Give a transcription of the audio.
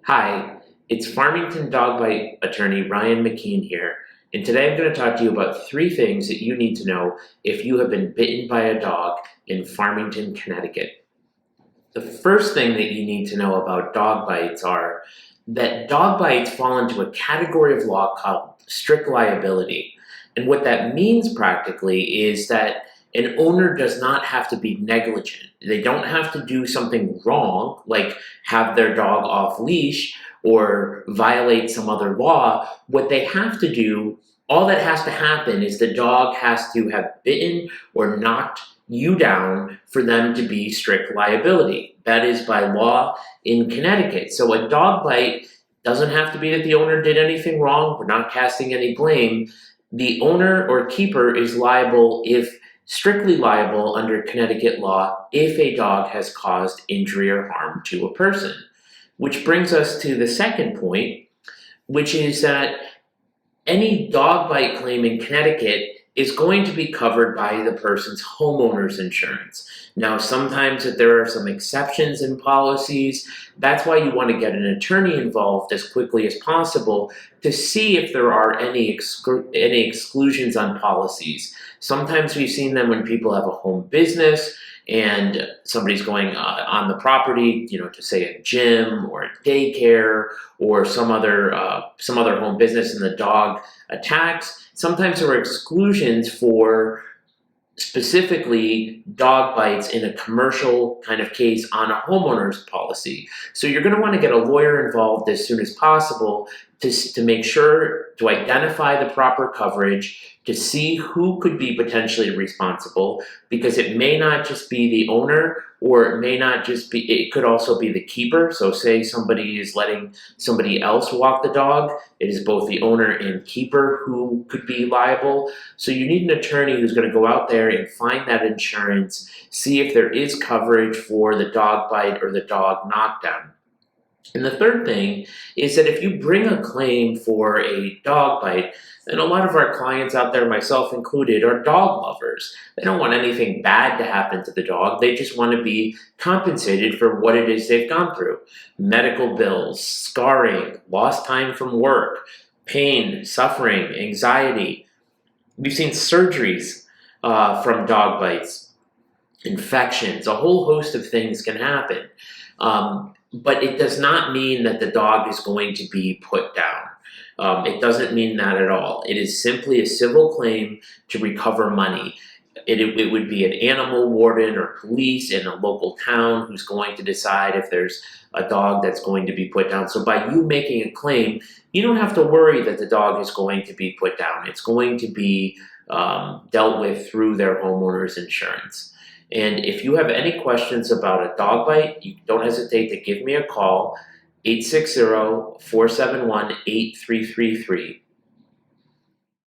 Hi, it's Farmington dog bite attorney Ryan McKeen here, and today I'm going to talk to you about 3 things that you need to know if you have been bitten by a dog in Farmington, Connecticut. The first thing that you need to know about dog bites are that dog bites fall into a category of law called strict liability. And what that means practically is that an owner does not have to be negligent. They don't have to do something wrong, like have their dog off leash or violate some other law. What they have to do, all that has to happen is the dog has to have bitten or knocked you down for them to be strict liability. That is by law in Connecticut. So a dog bite doesn't have to be that the owner did anything wrong. We're not casting any blame. The owner or keeper is strictly liable under Connecticut law if a dog has caused injury or harm to a person. Which brings us to the second point, which is that any dog bite claim in Connecticut is going to be covered by the person's homeowner's insurance. Now, sometimes if there are some exceptions in policies, that's why you want to get an attorney involved as quickly as possible to see if there are any exclusions on policies. Sometimes we've seen them when people have a home business and somebody's going on the property, to say a gym or a daycare or some other home business, and the dog attacks. Sometimes there are exclusions for specifically dog bites in a commercial kind of case on a homeowner's policy. So you're going to want to get a lawyer involved as soon as possible to make sure to identify the proper coverage, to see who could be potentially responsible, because it may not just be the owner, or it could also be the keeper. So say somebody is letting somebody else walk the dog, it is both the owner and keeper who could be liable. So you need an attorney who's going to go out there and find that insurance, see if there is coverage for the dog bite or the dog knockdown. And the third thing is that if you bring a claim for a dog bite, and a lot of our clients out there, myself included, are dog lovers. They don't want anything bad to happen to the dog. They just want to be compensated for what it is they've gone through. Medical bills, scarring, lost time from work, pain, suffering, anxiety. We've seen surgeries from dog bites, infections, a whole host of things can happen. But it does not mean that the dog is going to be put down. It doesn't mean that at all. It is simply a civil claim to recover money. It would be an animal warden or police in a local town who's going to decide if there's a dog that's going to be put down. So by you making a claim, you don't have to worry that the dog is going to be put down. It's going to be dealt with through their homeowner's insurance. And if you have any questions about a dog bite, you don't hesitate to give me a call, 860-471-8333.